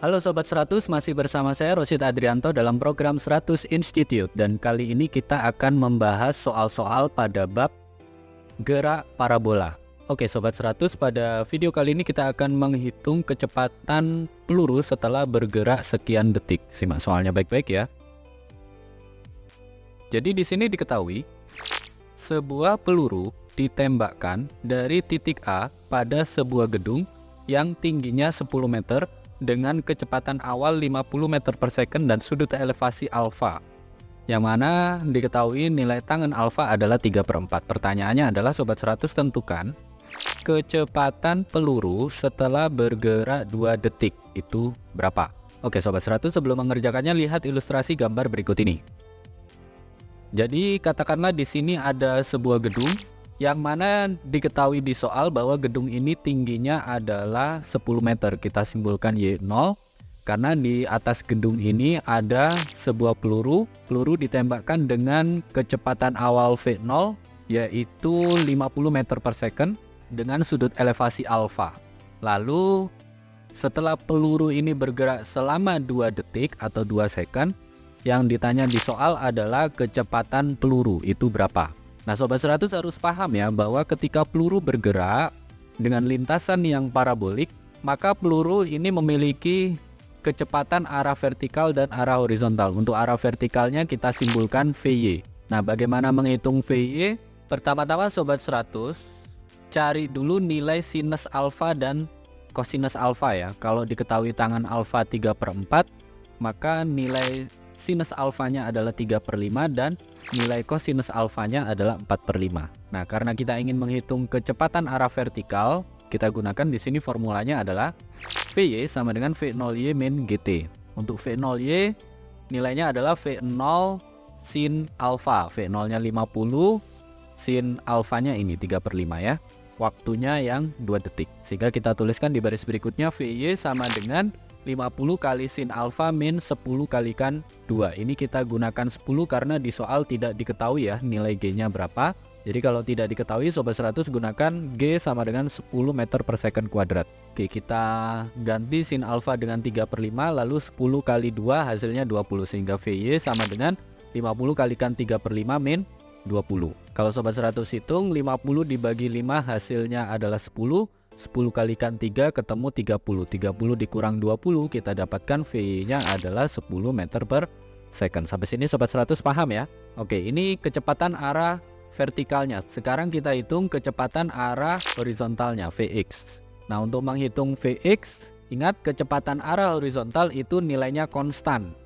Halo Sobat 100, masih bersama saya Rosid Adrianto dalam program 100 Institute. Dan kali ini kita akan membahas soal-soal pada bab gerak parabola. Oke Sobat 100, pada video kali ini kita akan menghitung kecepatan peluru setelah bergerak sekian detik. Simak soalnya baik-baik ya. Jadi di sini diketahui, sebuah peluru ditembakkan dari titik A pada sebuah gedung yang tingginya 10 meter dengan kecepatan awal 50 meter per second dan sudut elevasi alfa, yang mana diketahui nilai tangen alfa adalah 3/4. Pertanyaannya adalah Sobat 100, tentukan kecepatan peluru setelah bergerak 2 detik itu berapa. Oke Sobat 100, sebelum mengerjakannya lihat ilustrasi gambar berikut ini. Jadi katakanlah di sini ada sebuah gedung yang mana diketahui di soal bahwa gedung ini tingginya adalah 10 meter. Kita simbolkan Y0 karena di atas gedung ini ada sebuah peluru ditembakkan dengan kecepatan awal V0 yaitu 50 meter per second dengan sudut elevasi alfa. Lalu setelah peluru ini bergerak selama 2 detik atau 2 second, yang ditanya di soal adalah kecepatan peluru itu berapa. Nah Sobat 100 harus paham ya bahwa ketika peluru bergerak dengan lintasan yang parabolik, maka peluru ini memiliki kecepatan arah vertikal dan arah horizontal. Untuk arah vertikalnya kita simbolkan VY. Nah bagaimana menghitung VY? Pertama-tama Sobat 100 cari dulu nilai sinus alfa dan kosinus alfa ya. Kalau diketahui tangan alfa 3/4, maka nilai sinus alfanya adalah 3/5 dan nilai kosinus alfanya adalah 4/5. Nah, karena kita ingin menghitung kecepatan arah vertikal, kita gunakan di sini formulanya adalah VY sama dengan V0Y min GT. Untuk V0Y nilainya adalah V0 sin alfa. V0-nya 50, sin alfanya ini 3/5 ya. Waktunya yang 2 detik. Sehingga kita tuliskan di baris berikutnya VY sama dengan 50 kali sin alfa min 10 kalikan 2. Ini kita gunakan 10 karena di soal tidak diketahui ya nilai G-nya berapa. Jadi kalau tidak diketahui Sobat 100 gunakan G sama dengan 10 meter per second kuadrat. Oke, kita ganti sin alfa dengan 3/5 lalu 10 kali 2 hasilnya 20. Sehingga VY sama dengan 50 kalikan 3/5 min 20. Kalau Sobat 100 hitung 50 dibagi 5 hasilnya adalah 10. 10 kalikan 3 ketemu 30. 30 dikurang 20 kita dapatkan V-nya adalah 10 meter per second. Sampai sini Sobat 100 paham ya? Oke, ini kecepatan arah vertikalnya. Sekarang kita hitung kecepatan arah horizontalnya, Vx. Nah, untuk menghitung Vx, ingat kecepatan arah horizontal itu nilainya konstan.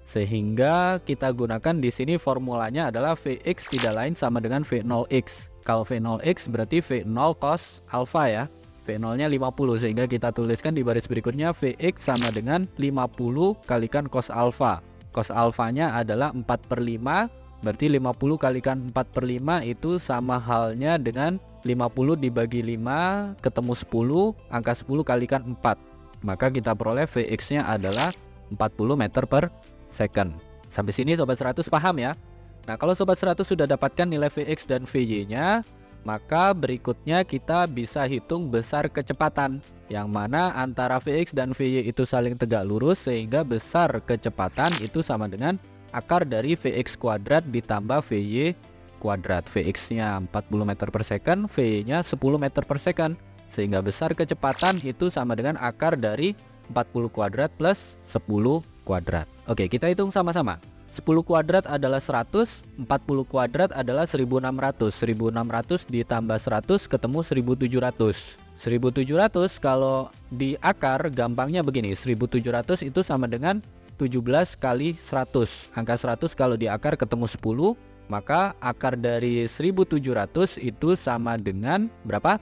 Sehingga kita gunakan di sini formulanya adalah Vx tidak lain sama dengan V0x. Kalau V0x berarti V0 cos alfa ya. V0-nya 50 sehingga kita tuliskan di baris berikutnya Vx sama dengan 50 kalikan cos alfa. Cos alfanya adalah 4/5, berarti 50 kalikan 4/5 itu sama halnya dengan 50 dibagi 5 ketemu 10, angka 10 kalikan 4. Maka kita peroleh Vx-nya adalah 40 meter per second. Sampai sini Sobat 100 paham ya? Nah, kalau Sobat 100 sudah dapatkan nilai Vx dan Vy-nya, maka berikutnya kita bisa hitung besar kecepatan, yang mana antara Vx dan Vy itu saling tegak lurus, sehingga besar kecepatan itu sama dengan akar dari Vx kuadrat ditambah Vy kuadrat. Vx-nya 40 meter per second, Vy-nya 10 meter per second, sehingga besar kecepatan itu sama dengan akar dari 40 kuadrat plus 10 kuadrat. Oke, kita hitung sama-sama. 10 kuadrat adalah 100, 40 kuadrat adalah 1600. 1600 ditambah 100 ketemu 1700. 1700 kalau di akar gampangnya begini, 1700 itu sama dengan 17 kali 100. Angka 100 kalau di akar ketemu 10, maka akar dari 1700 itu sama dengan berapa?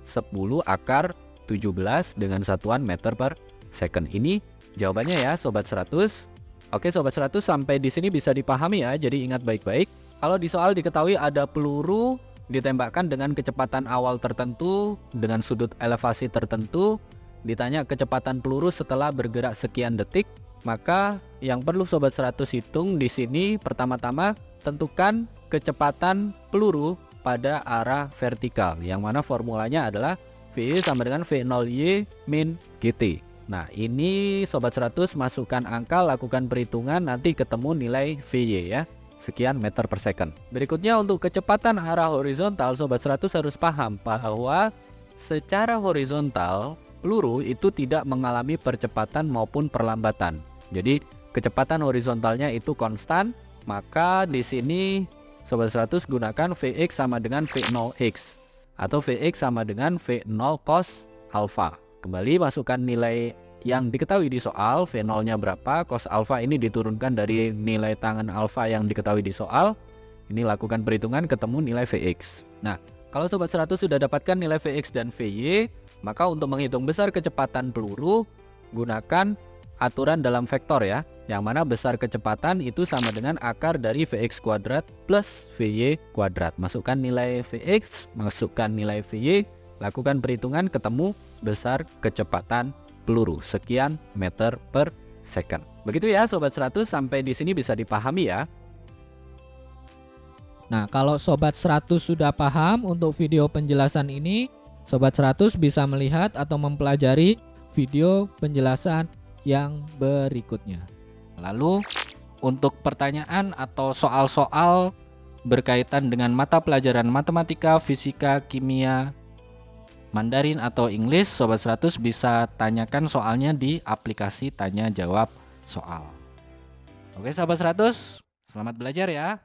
10 akar 17 dengan satuan meter per second. Ini jawabannya ya Sobat 100. Oke Sobat 100, sampai di sini bisa dipahami ya. Jadi ingat baik-baik. Kalau di soal diketahui ada peluru ditembakkan dengan kecepatan awal tertentu dengan sudut elevasi tertentu, ditanya kecepatan peluru setelah bergerak sekian detik, maka yang perlu Sobat 100 hitung di sini pertama-tama tentukan kecepatan peluru pada arah vertikal, yang mana formulanya adalah V sama dengan V0Y min GT. Nah, ini Sobat 100 masukkan angka, lakukan perhitungan, nanti ketemu nilai VY ya. Sekian meter per second. Berikutnya untuk kecepatan arah horizontal, Sobat 100 harus paham bahwa secara horizontal peluru itu tidak mengalami percepatan maupun perlambatan. Jadi kecepatan horizontalnya itu konstan, maka di sini Sobat 100 gunakan Vx sama dengan V0x atau Vx sama dengan V0 cos alpha. Kembali masukkan nilai yang diketahui di soal, V0-nya berapa, cos alpha ini diturunkan dari nilai tangen alpha yang diketahui di soal. Ini lakukan perhitungan, ketemu nilai Vx. Nah, kalau Sobat 100 sudah dapatkan nilai Vx dan Vy, maka untuk menghitung besar kecepatan peluru, gunakan aturan dalam vektor ya, yang mana besar kecepatan itu sama dengan akar dari Vx kuadrat plus Vy kuadrat. Masukkan nilai Vx, masukkan nilai Vy, lakukan perhitungan, ketemu besar kecepatan peluru sekian meter per second. Begitu ya Sobat 100, sampai di sini bisa dipahami ya. Nah, kalau Sobat 100 sudah paham untuk video penjelasan ini, Sobat 100 bisa melihat atau mempelajari video penjelasan yang berikutnya. Lalu untuk pertanyaan atau soal-soal berkaitan dengan mata pelajaran matematika, fisika, kimia, Mandarin atau English, Sobat 100 bisa tanyakan soalnya di aplikasi tanya jawab soal. Oke Sobat 100, selamat belajar ya.